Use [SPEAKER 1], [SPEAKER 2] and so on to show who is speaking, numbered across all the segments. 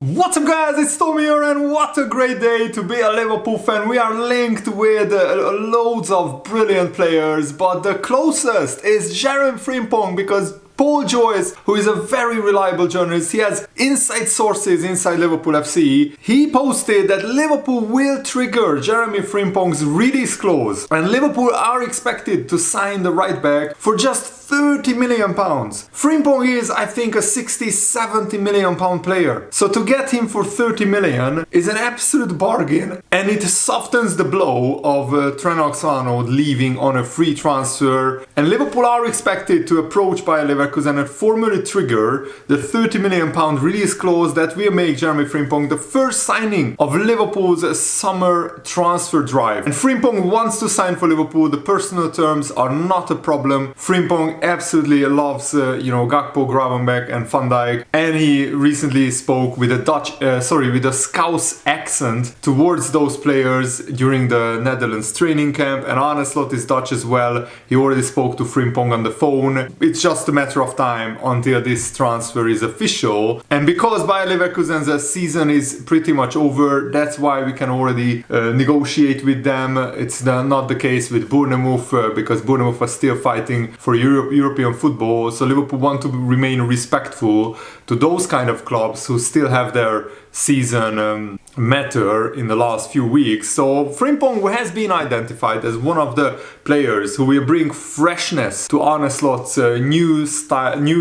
[SPEAKER 1] What's up guys, it's Tommy here and what a great day to be a Liverpool fan. We are linked with loads of brilliant players, but the closest is Jeremy Frimpong because Joyce, who is a very reliable journalist, he has inside sources inside Liverpool FC. He posted that Liverpool will trigger Jeremy Frimpong's release clause and Liverpool are expected to sign the right back for just £30 million. Frimpong is, I think, a 60-70 million pound player. So to get him for 30 million is an absolute bargain and it softens the blow of Trent Alexander-Arnold leaving on a free transfer. And Liverpool are expected to approach Bayer Leverkusen and formally trigger the 30 million pound release clause that will make Jeremy Frimpong the first signing of Liverpool's summer transfer drive. And Frimpong wants to sign for Liverpool. The personal terms are not a problem. Frimpong absolutely loves Gakpo, Gravenberch and Van Dijk, and he recently spoke with a Scouse accent towards those players during the Netherlands training camp. And Arne is Dutch as well. He already spoke to Frimpong on the phone. It's just a matter of time until this transfer is official, and because Bayer Leverkusen's season is pretty much over, that's why we can already negotiate with them. It's not the case with Bournemouth because Bournemouth was still fighting for European football, so Liverpool want to remain respectful to those kind of clubs who still have their season matter in the last few weeks. So Frimpong has been identified as one of the players who will bring freshness to Arne Slot's new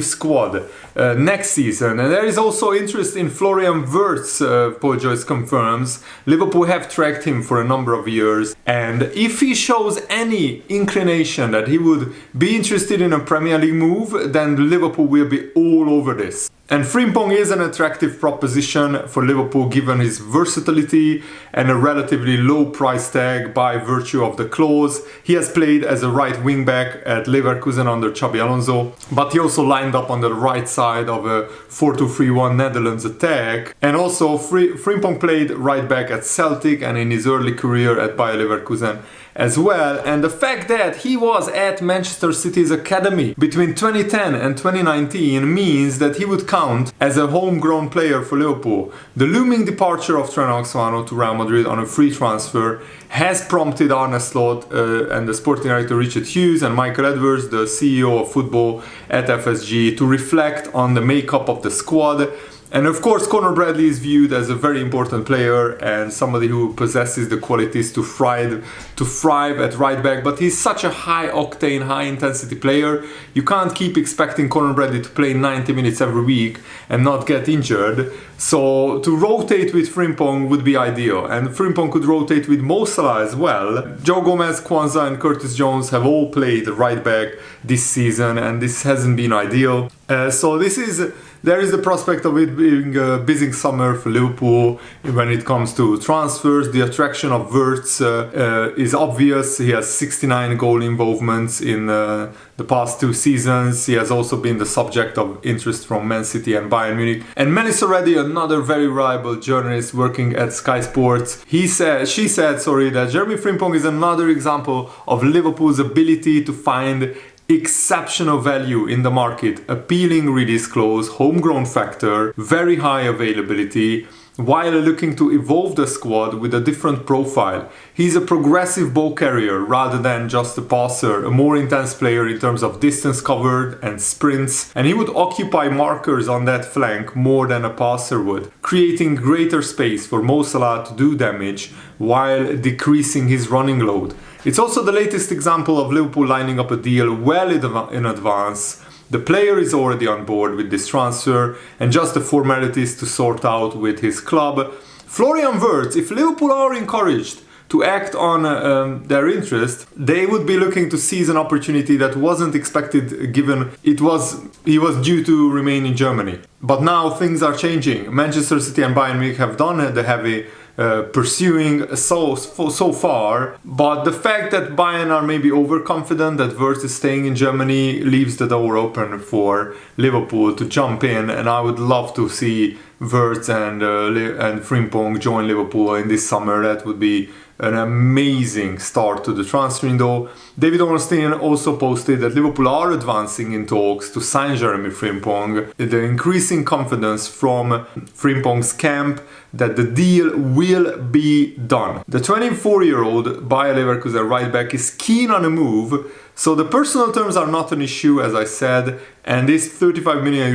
[SPEAKER 1] squad next season. And there is also interest in Florian Wirtz, Paul Joyce confirms. Liverpool have tracked him for a number of years, and if he shows any inclination that he would be interested in a Premier League move, then Liverpool will be all over this. And Frimpong is an attractive proposition for Liverpool given his versatility and a relatively low price tag by virtue of the clause. He has played as a right wing back at Leverkusen under Xabi Alonso, but he also lined up on the right side of a 4-2-3-1 Netherlands attack. And also Frimpong played right back at Celtic and in his early career at Bayer Leverkusen as well. And the fact that he was at Manchester City's academy between 2010 and 2019 means that he would count as a homegrown player for Liverpool. The looming departure of Trent Alexander-Arnold to Real Madrid on a free transfer has prompted Arne Slot and the sporting director Richard Hughes and Michael Edwards, the CEO of football at FSG, to reflect on the makeup of the squad. And of course, Conor Bradley is viewed as a very important player and somebody who possesses the qualities to thrive at right back. But he's such a high-octane, high-intensity player. You can't keep expecting Conor Bradley to play 90 minutes every week and not get injured. So to rotate with Frimpong would be ideal. And Frimpong could rotate with Mo Salah as well. Joe Gomez, Kwanzaa and Curtis Jones have all played right back this season, and this hasn't been ideal. There is the prospect of it being a busy summer for Liverpool when it comes to transfers. The attraction of Wirtz is obvious. He has 69 goal involvements in the past 2 seasons. He has also been the subject of interest from Man City and Bayern Munich. And Melis Reddy, another very reliable journalist working at Sky Sports, she said that Jeremy Frimpong is another example of Liverpool's ability to find exceptional value in the market, appealing release clause, homegrown factor, very high availability, while looking to evolve the squad with a different profile. He's a progressive ball carrier rather than just a passer, a more intense player in terms of distance covered and sprints, and he would occupy markers on that flank more than a passer would, creating greater space for Mo Salah to do damage while decreasing his running load. It's also the latest example of Liverpool lining up a deal well in advance. The player is already on board with this transfer and just the formalities to sort out with his club. Florian Wirtz, if Liverpool are encouraged to act on their interest, they would be looking to seize an opportunity that wasn't expected given he was due to remain in Germany. But now things are changing. Manchester City and Bayern Munich have done the heavy pursuing so far, but the fact that Bayern are maybe overconfident that Wirtz is staying in Germany leaves the door open for Liverpool to jump in, and I would love to see Wirtz and Frimpong join Liverpool in this summer. That would be an amazing start to the transfer window. David Ornstein also posted that Liverpool are advancing in talks to sign Jeremy Frimpong. The increasing confidence from Frimpong's camp that the deal will be done. The 24-year-old Bayer Leverkusen right back is keen on a move, so the personal terms are not an issue, as I said, and this 35 million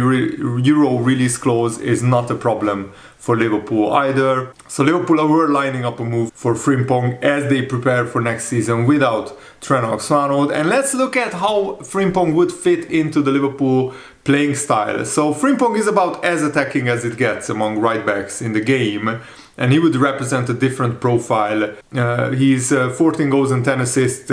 [SPEAKER 1] euro release clause is not a problem for Liverpool either. So Liverpool were lining up a move for Frimpong as they prepare for next season without Trent Alexander-Arnold. And let's look at how Frimpong would fit into the Liverpool playing style. So Frimpong is about as attacking as it gets among right backs in the game, and he would represent a different profile. He's 14 goals and 10 assists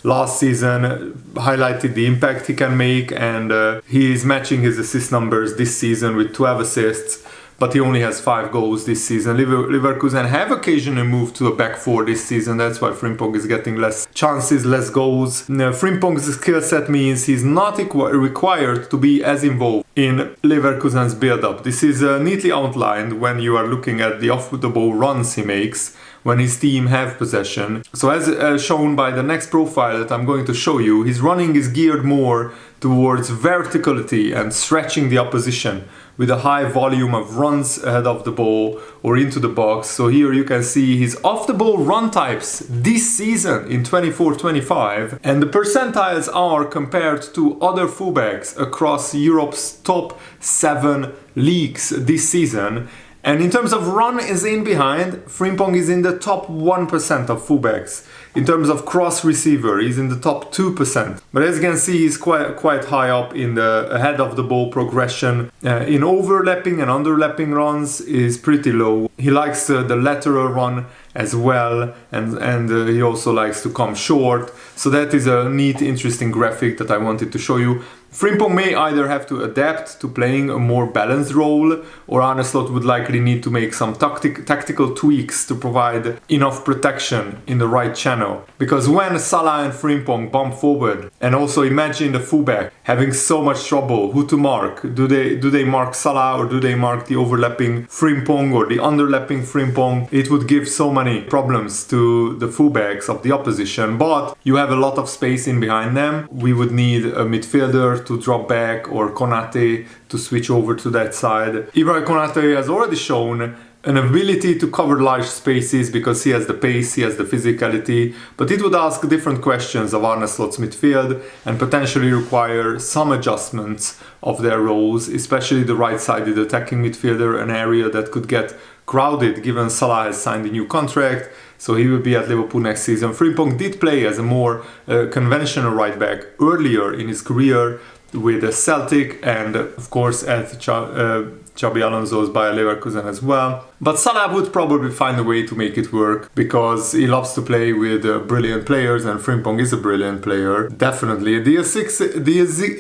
[SPEAKER 1] last season, highlighted the impact he can make, and he is matching his assist numbers this season with 12 assists. But he only has 5 goals this season. Leverkusen have occasionally moved to a back 4 this season. That's why Frimpong is getting less chances, less goals. Frimpong's skill set means he's not required to be as involved in Leverkusen's build-up. This is neatly outlined when you are looking at the off-the-ball runs he makes when his team have possession. So as shown by the next profile that I'm going to show you, his running is geared more towards verticality and stretching the opposition with a high volume of runs ahead of the ball or into the box. So here you can see his off-the-ball run types this season in 24-25, and the percentiles are compared to other fullbacks across Europe's top 7 leagues this season. And in terms of run is in behind, Frimpong is in the top 1% of fullbacks. In terms of cross receiver, he's in the top 2%. But as you can see, he's quite high up in the ahead of the ball progression. In overlapping and underlapping runs is pretty low. He likes the lateral run as well, and he also likes to come short. So that is a neat, interesting graphic that I wanted to show you. Frimpong may either have to adapt to playing a more balanced role, or Arne would likely need to make some tactical tweaks to provide enough protection in the right channel. Because when Salah and Frimpong bump forward, and also imagine the fullback having so much trouble who to mark. Do they mark Salah, or do they mark the overlapping Frimpong or the underlapping Frimpong? It would give so many problems to the fullbacks of the opposition, but you have a lot of space in behind them. We would need a midfielder to drop back, or Konate to switch over to that side. Ibrahim Konate has already shown an ability to cover large spaces because he has the pace, he has the physicality, but it would ask different questions of Arne Slot's midfield and potentially require some adjustments of their roles, especially the right-sided attacking midfielder, an area that could get crowded given Salah has signed a new contract, so he will be at Liverpool next season. Frimpong did play as a more conventional right back earlier in his career with Celtic, and of course at Xabi Alonso's Bayer Leverkusen as well. But Salah would probably find a way to make it work because he loves to play with brilliant players, and Frimpong is a brilliant player, definitely. The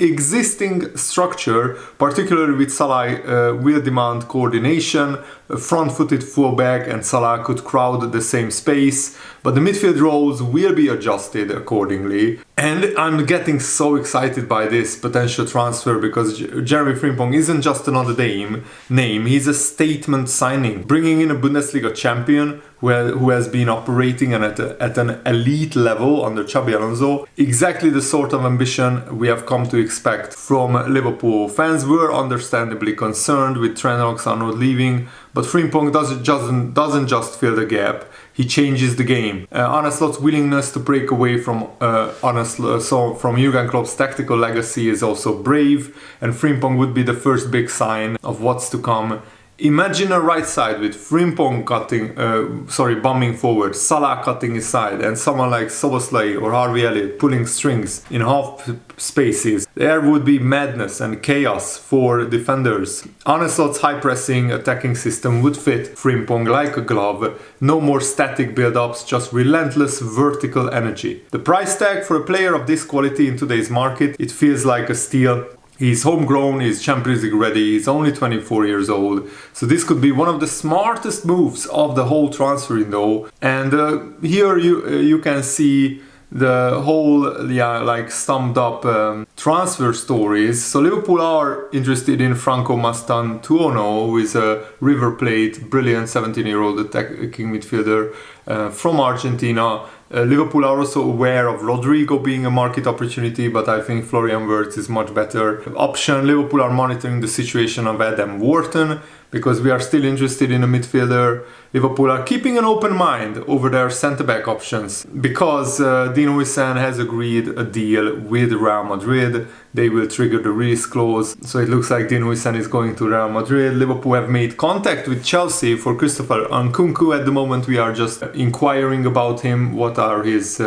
[SPEAKER 1] existing structure, particularly with Salah, will demand coordination. A front-footed fullback and Salah could crowd the same space, but the midfield roles will be adjusted accordingly. And I'm getting so excited by this potential transfer because Jeremy Frimpong isn't just another name, he's a statement signing. Bringing in a Bundesliga champion who has been operating at an elite level under Xabi Alonso, exactly the sort of ambition we have come to expect from Liverpool. Fans were understandably concerned with Trent Alexander-Arnold leaving, but Frimpong doesn't just fill the gap, he changes the game. Arne Slot's willingness to break away from Jurgen Klopp's tactical legacy is also brave, and Frimpong would be the first big sign of what's to come. Imagine a right side with Frimpong bombing forward, Salah cutting his side, and someone like Szoboszlai or Harvey Elliott pulling strings in half spaces. There would be madness and chaos for defenders. Arne Slot's high-pressing attacking system would fit Frimpong like a glove. No more static build-ups, just relentless vertical energy. The price tag for a player of this quality in today's market, it feels like a steal. He's homegrown, he's Champions League ready, he's only 24 years old. So this could be one of the smartest moves of the whole transfer window. And here you can see the whole like summed up transfer stories. So Liverpool are interested in Franco Mastantuono, who is a River Plate brilliant 17-year-old attacking midfielder from Argentina. Liverpool are also aware of Rodrigo being a market opportunity, but I think Florian Wirtz is much better option. Liverpool are monitoring the situation of Adam Wharton because we are still interested in a midfielder. Liverpool are keeping an open mind over their centre-back options because Dean Huijsen has agreed a deal with Real Madrid. They will trigger the release clause, so it looks like Dean Huijsen is going to Real Madrid. Liverpool have made contact with Chelsea for Christopher Nkunku. At the moment we are just inquiring about him, what are his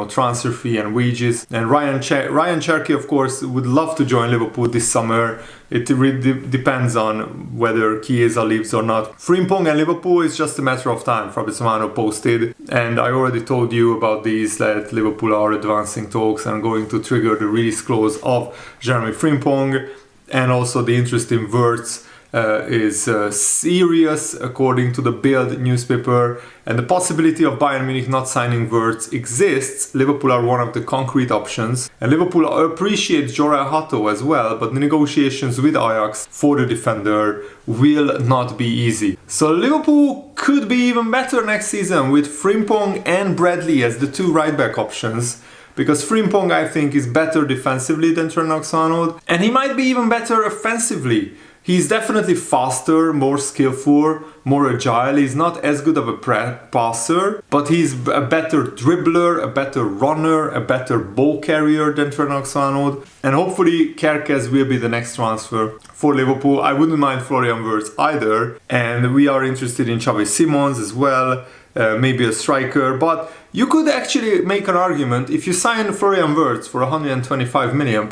[SPEAKER 1] transfer fee and wages. And Ryan Cherky, of course, would love to join Liverpool this summer. It really depends on whether Chiesa leaves or not. Frimpong and Liverpool is just a matter of time, Fabrizio Romano posted. And I already told you about these, that Liverpool are advancing talks and going to trigger the release clause of Jeremy Frimpong. And also the interest in Wirtz is serious, according to the Bild newspaper, and the possibility of Bayern Munich not signing Wirtz exists. Liverpool are one of the concrete options, and Liverpool appreciates Jorah Hato as well, but the negotiations with Ajax for the defender will not be easy. So Liverpool could be even better next season with Frimpong and Bradley as the two right-back options, because Frimpong, I think, is better defensively than Trent Alexander-Arnold, and he might be even better offensively. He's definitely faster, more skillful, more agile. He's not as good of a passer, but he's a better dribbler, a better runner, a better ball carrier than Trent Alexander-Arnold. And hopefully Kerkez will be the next transfer for Liverpool. I wouldn't mind Florian Wirtz either. And we are interested in Xavi Simons as well. Maybe a striker, but you could actually make an argument, if you sign Florian Wirtz for £125 million,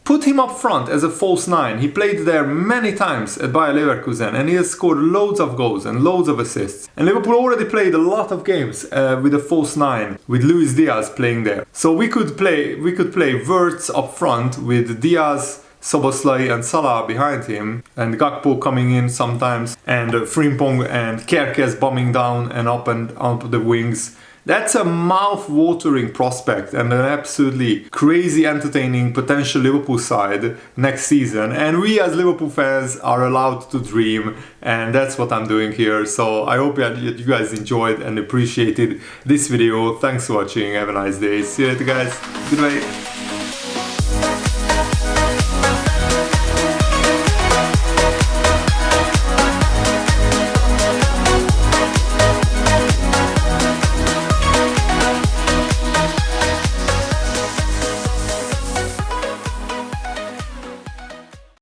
[SPEAKER 1] put him up front as a false nine. He played there many times at Bayer Leverkusen and he has scored loads of goals and loads of assists. And Liverpool already played a lot of games with a false nine, with Luis Diaz playing there. So we could play Wirtz up front with Diaz, Szoboszlai and Salah behind him, and Gakpo coming in sometimes, and Frimpong and Kerkez bombing down and up the wings. That's a mouth-watering prospect and an absolutely crazy, entertaining potential Liverpool side next season. And we as Liverpool fans are allowed to dream, and that's what I'm doing here. So I hope you guys enjoyed and appreciated this video. Thanks for watching. Have a nice day. See you later, guys. Goodbye.